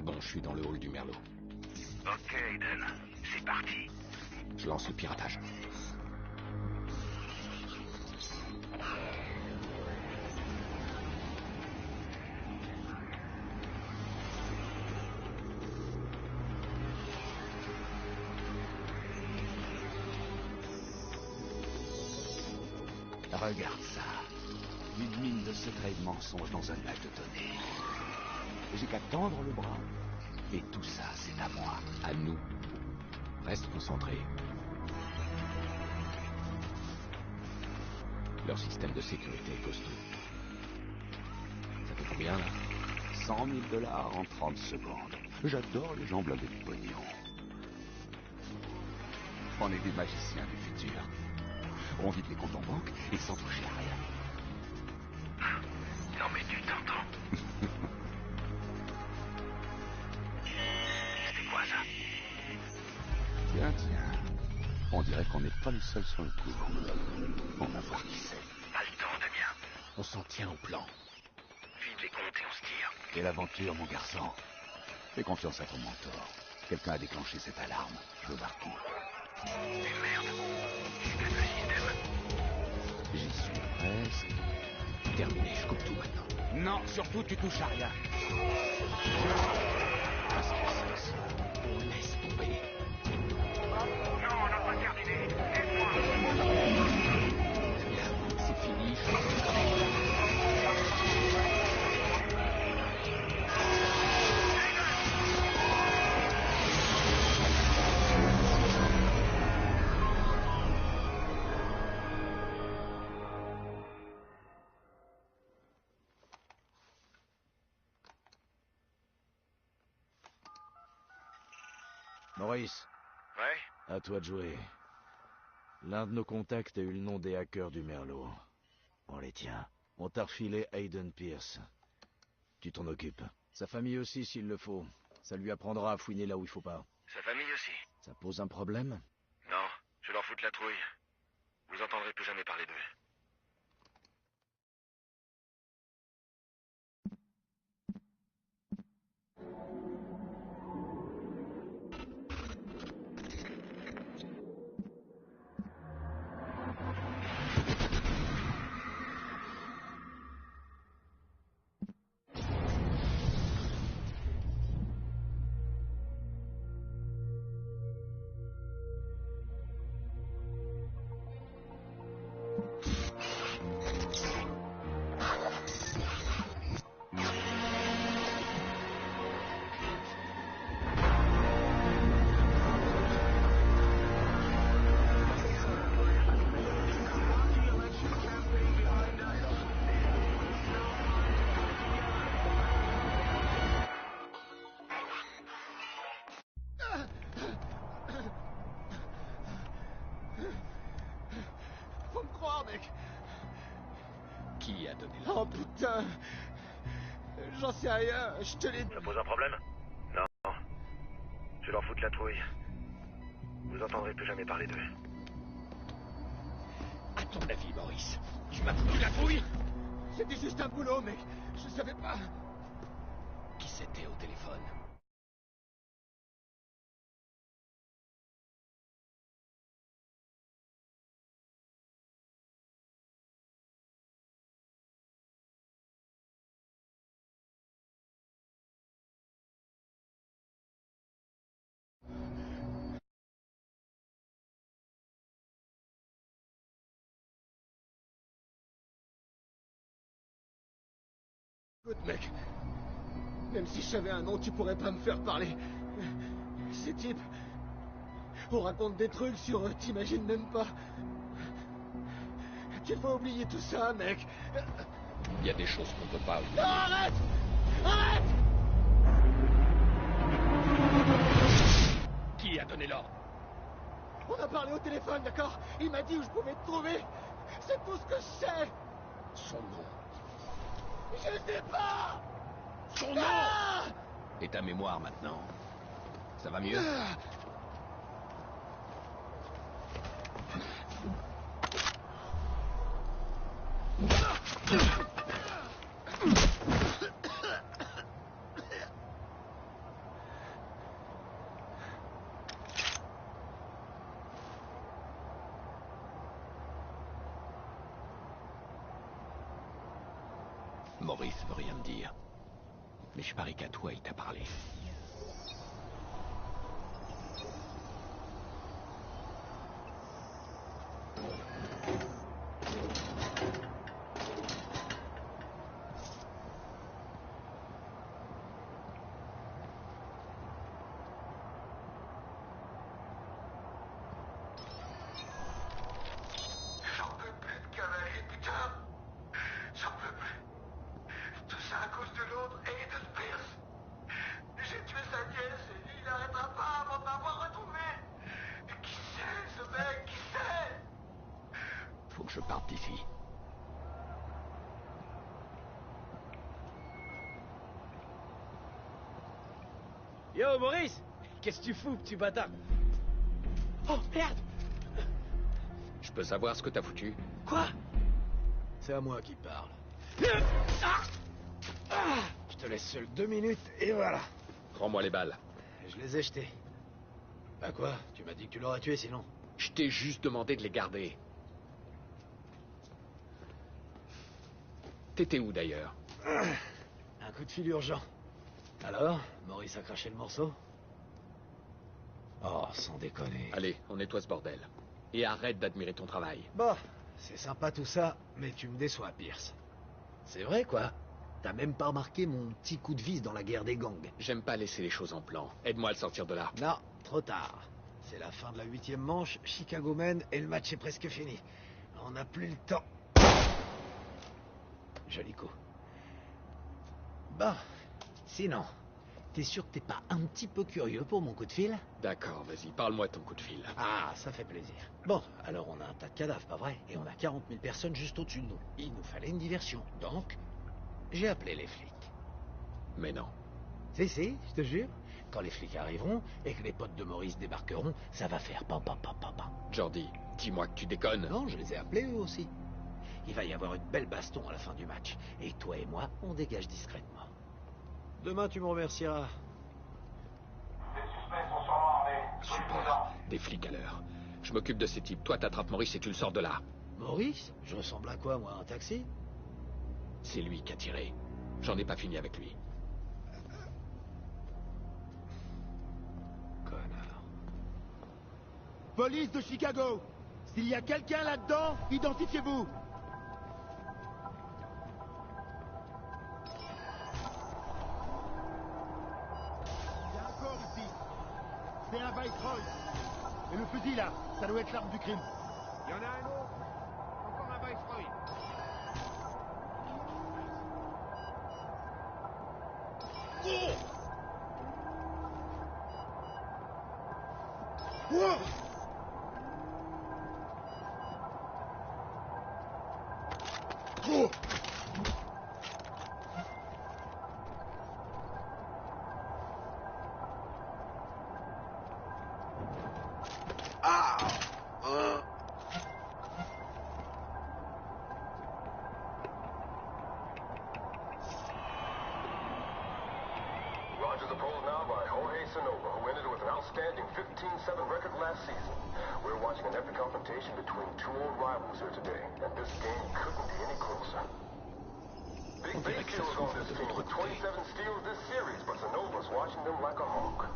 C'est bon, je suis dans le hall du Merlot. Ok, Aiden. C'est parti. Je lance le piratage. Regarde ça. Une mine de secrets et de mensonges dans un lac de données. J'ai qu'à tendre le bras. Et tout ça, c'est à moi. À nous. Reste concentré. Leur système de sécurité est costaud. Ça fait combien, là? 100 000 $ en 30 secondes. J'adore les gens blindés de pognon. On est des magiciens du futur. On vide les comptes en banque et sans toucher à rien. Non mais tu t'entends. C'est quoi ça? Tiens. On dirait qu'on n'est pas les seuls sur le coup. On va voir qui c'est. Pas le temps, Damien. On s'en tient au plan. Vide les comptes et on se tire. Quelle aventure, mon garçon. Fais confiance à ton mentor. Quelqu'un a déclenché cette alarme. Je veux voir qui. Mais merde. C'est le système. J'y suis presque. Terminé, je coupe tout maintenant. Non, surtout tu touches à rien. Qu'est-ce que c'est, ça? Laisse tomber. Non, on n'a pas terminé. Aide-moi. C'est fini, je suis Maurice. Ouais? À toi de jouer. L'un de nos contacts a eu le nom des hackers du Merlot. On les tient. On t'a refilé Aiden Pierce. Tu t'en occupes. Sa famille aussi s'il le faut. Ça lui apprendra à fouiner là où il faut pas. Sa famille aussi. Ça pose un problème? Non, je leur foutre la trouille. Vous entendrez plus jamais parler d'eux. Faut me croire, mec. Qui a donné Oh l'ordre? putain. J'en sais rien, je te l'ai dit. Ça pose un problème? Non. Je leur foutre la trouille. Vous entendrez plus jamais parler d'eux. À ton avis, Maurice, tu m'as foutu la trouille? C'était juste un boulot, mec. Je savais pas. Qui c'était au téléphone? Écoute, mec. Même si je savais un nom, tu pourrais pas me faire parler. Ces types... On raconte des trucs sur eux, t'imagines même pas. Tu vas oublier tout ça, mec. Il y a des choses qu'on peut pas oublier. Non, arrête! Arrête! Qui a donné l'ordre? On a parlé au téléphone, d'accord? Il m'a dit où je pouvais te trouver. C'est tout ce que je sais. Son nom. Je sais pas. Son nom! Ah! Et ta mémoire maintenant? Ça va mieux? Maurice veut rien me dire. Mais je parie qu'à toi, il t'a parlé. Faut que je parte d'ici. Yo, Maurice! Qu'est-ce que tu fous, petit bâtard? Oh, merde! Je peux savoir ce que t'as foutu? Quoi? C'est à moi qui parle. Je te laisse seul 2 minutes, et voilà. Rends-moi les balles. Je les ai jetées. Bah quoi? Tu m'as dit que tu l'aurais tué sinon. Je t'ai juste demandé de les garder. T'étais où d'ailleurs? Un coup de fil urgent. Alors, Maurice a craché le morceau? Oh, sans déconner. Allez, on nettoie ce bordel. Et arrête d'admirer ton travail. Bon, c'est sympa tout ça, mais tu me déçois, Pierce. C'est vrai, quoi. T'as même pas remarqué mon petit coup de vis dans la guerre des gangs. J'aime pas laisser les choses en plan. Aide-moi à le sortir de là. Non, trop tard. C'est la fin de la 8e manche, Chicago mène, et le match est presque fini. On n'a plus le temps. Joli coup. Bon, sinon, t'es sûr que t'es pas un petit peu curieux pour mon coup de fil? D'accord, vas-y, parle-moi de ton coup de fil. Ah, ça fait plaisir. Bon, alors on a un tas de cadavres, pas vrai? Et on a 40 000 personnes juste au-dessus de nous. Il nous fallait une diversion, donc j'ai appelé les flics. Mais non. Si, je te jure. Quand les flics arriveront et que les potes de Maurice débarqueront, ça va faire pam pam pam pam pam. Jordi, dis-moi que tu déconnes. Non, je les ai appelés eux aussi. Il va y avoir une belle baston à la fin du match. Et toi et moi, on dégage discrètement. Demain, tu me remercieras. Les suspects sont sûrement armés. Super, des flics à l'heure. Je m'occupe de ces types. Toi, t'attrapes Maurice et tu le sors de là. Maurice? Je ressemble à quoi, moi, un taxi? C'est lui qui a tiré. J'en ai pas fini avec lui. Connard. Police de Chicago! S'il y a quelqu'un là-dedans, identifiez-vous! Il y a un corps ici. C'est un Viceroy. Et le fusil là, ça doit être l'arme du crime. Il y en a un autre. Encore un Viceroy. Rogers opposed now by Jorge Sonova, who ended with an outstanding 15-7 record last season. We're watching an epic confrontation between two old rivals here today, and this game couldn't be any closer. Big Bayfield's on this team with 27 steals this series, but Sonova's watching them like a hawk.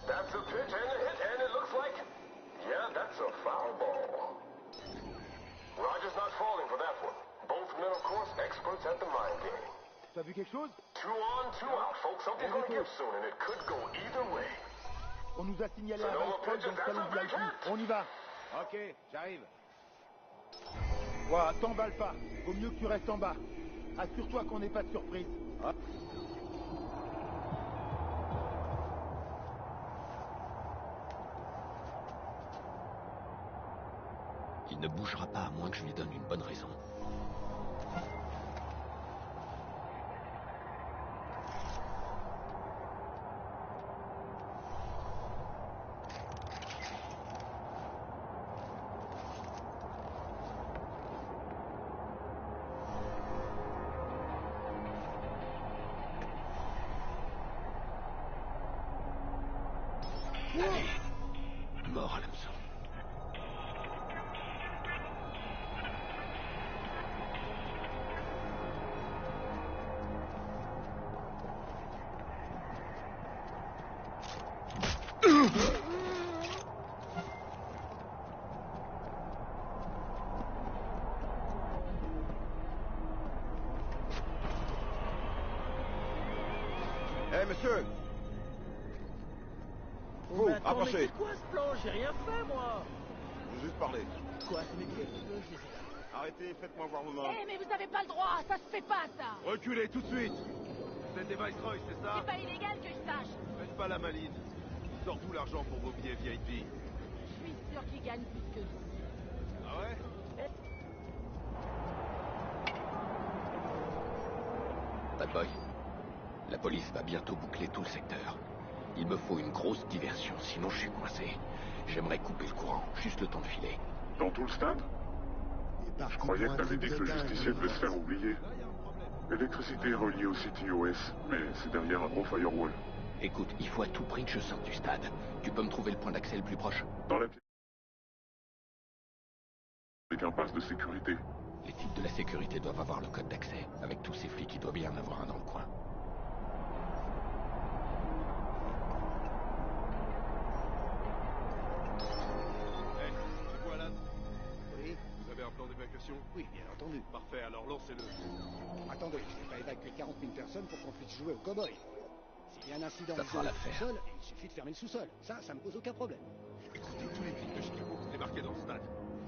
That's a pitch and a hit, and it looks like... Yeah, that's a foul ball. Rogers not falling for that one. Both men, of course, experts at the mind game. T'as vu quelque chose? 2 on, 2 out, folks. Something's gonna give soon, and it could go either way. On nous a signalé un Viceroy dans le salon VIP. On y va. Ok, j'arrive. Ouah, t'emballe pas. Vaut mieux que tu restes en bas. Assure-toi qu'on n'ait pas de surprise. Il ne bougera pas à moins que je lui donne une bonne raison. Allez, mort à l'hameçon. Eh, monsieur! Vous, Mais attends, mais approchez! c'est quoi ce plan? J'ai rien fait, moi. Je veux juste parler. Quoi? Mais qu'est-ce que je disais là? Arrêtez, faites-moi voir vos mains. Eh, mais vous avez pas le droit, ça se fait pas, ça. Reculez tout de suite! Vous êtes des Viceroy, c'est ça? C'est pas illégal que je sache. Faites pas la maline. Il sort d'où l'argent pour vos billets VIP? Je suis sûr qu'il gagne plus que nous. Ah ouais? Bad Boy, la police va bientôt boucler tout le secteur. Il me faut une grosse diversion, sinon je suis coincé. J'aimerais couper le courant, juste le temps de filer. Dans tout le stade? Je croyais que t'avais dit que le justicier devait se faire oublier. L'électricité est reliée au City OS, mais c'est derrière un gros firewall. Écoute, il faut à tout prix que je sorte du stade. Tu peux me trouver le point d'accès le plus proche? Dans la pièce. Avec un pass de sécurité. Les types de la sécurité doivent avoir le code d'accès. Avec tous ces flics, il doit bien en avoir un dans le coin. Eh, c'est quoi là? Oui, Vous avez un plan d'évacuation? oui, bien entendu. Parfait, alors lancez-le. Attendez, je vais pas évacuer 40 000 personnes pour qu'on puisse jouer au cow-boy. S'il y a un incident Ça fera isolé au l'affaire. sous-sol, il suffit de fermer le sous-sol. Ça me pose aucun problème. Écoutez, tous les flics de Chicago vont débarquer dans le stade.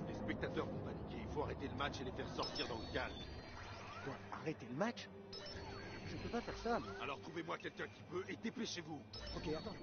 Les spectateurs vont paniquer. Il faut arrêter le match et les faire sortir dans le calme. Quoi, arrêter le match? Je peux pas faire ça. Alors trouvez-moi quelqu'un qui peut et dépêchez-vous. Ok, attends.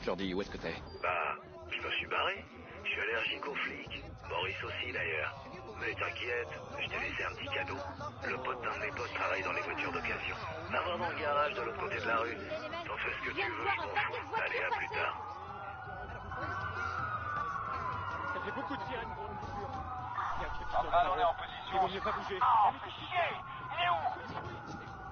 Jordi, où est-ce que t'es? Bah, je me suis barré. Je suis allergique aux flics. Maurice aussi d'ailleurs. Mais t'inquiète, je t'ai laissé un petit cadeau. Le pote d'un de mes potes travaille dans les voitures d'occasion. Va voir dans le garage de l'autre côté de la rue. T'en fais ce que tu veux, je m'en fous. Allez, à plus tard. Ça fait beaucoup de sirènes pour une coupure. Il y a un truc qui Central, tombe on est par en là. position. Il vaut mieux pas bouger. Ah, fais chier! Il est où?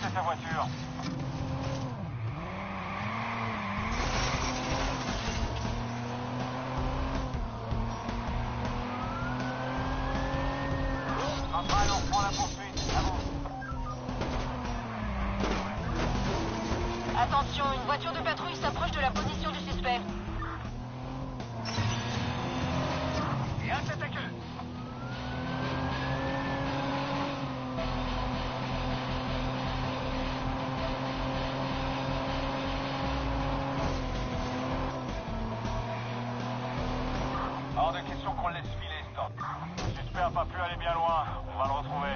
Laissez sa voiture. Central, on reprend la poursuite. À vous. Attention, une voiture de patrouille s'approche de la position du suspect. Et un tête à queue. Hors de question qu'on le laisse filer, stop. Le suspect a pas pu aller bien loin. On va le retrouver.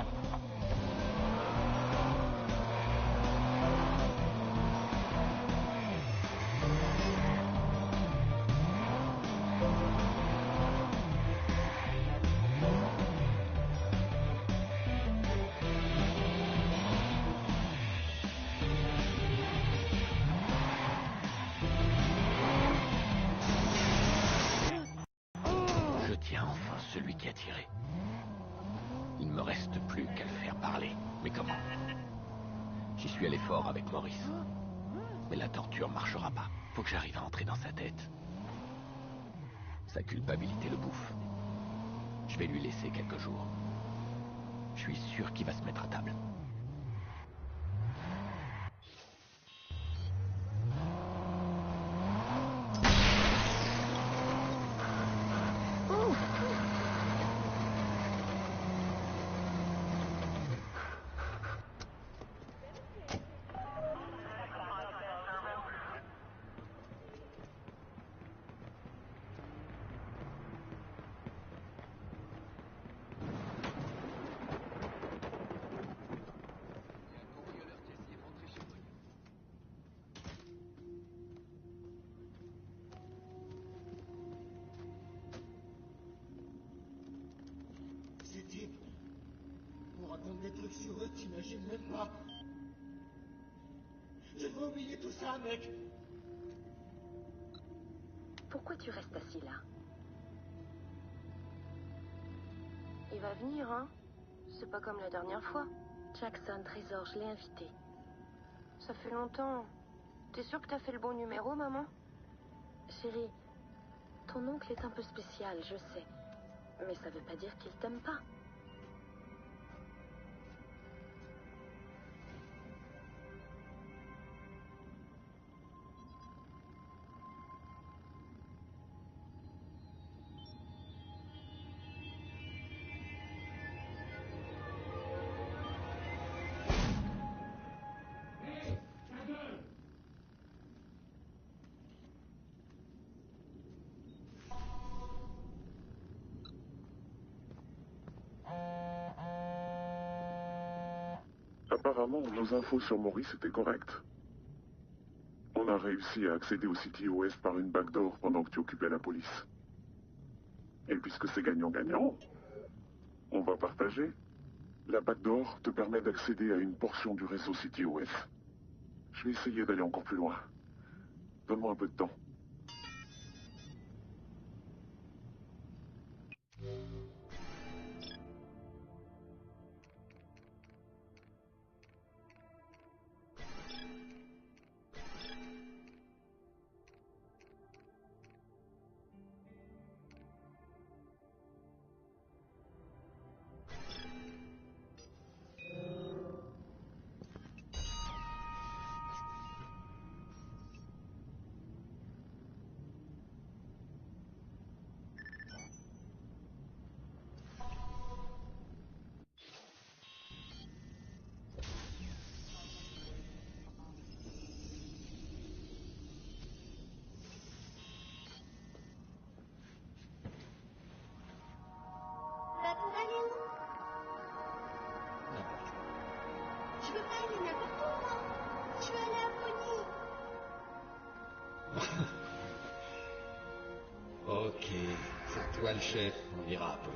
Je tiens enfin celui qui a tiré. Il ne me reste plus qu'à le faire parler. Mais comment? J'y suis allé fort avec Maurice. Mais la torture marchera pas. Faut que j'arrive à entrer dans sa tête. Sa culpabilité le bouffe. vais lui laisser quelques jours. Je suis sûr qu'il va se mettre à table. Des trucs sur eux, t'imagines même pas. Je devrais oublier tout ça, mec. Pourquoi tu restes assis là? Il va venir, hein? C'est pas comme la dernière fois. Jackson, Trésor, je l'ai invité. Ça fait longtemps. T'es sûre que t'as fait le bon numéro, maman? Chérie, ton oncle est un peu spécial, je sais. Mais ça veut pas dire qu'il t'aime pas. Apparemment, nos infos sur Maurice étaient correctes. On a réussi à accéder au CTOS par une backdoor pendant que tu occupais la police. Et puisque c'est gagnant-gagnant, on va partager. La backdoor te permet d'accéder à une portion du réseau CTOS. Je vais essayer d'aller encore plus loin. Donne-moi un peu de temps. Je veux pas aller n'importe où, moi. Je veux aller à Pony. Ok, c'est toi le chef, on ira à Pony.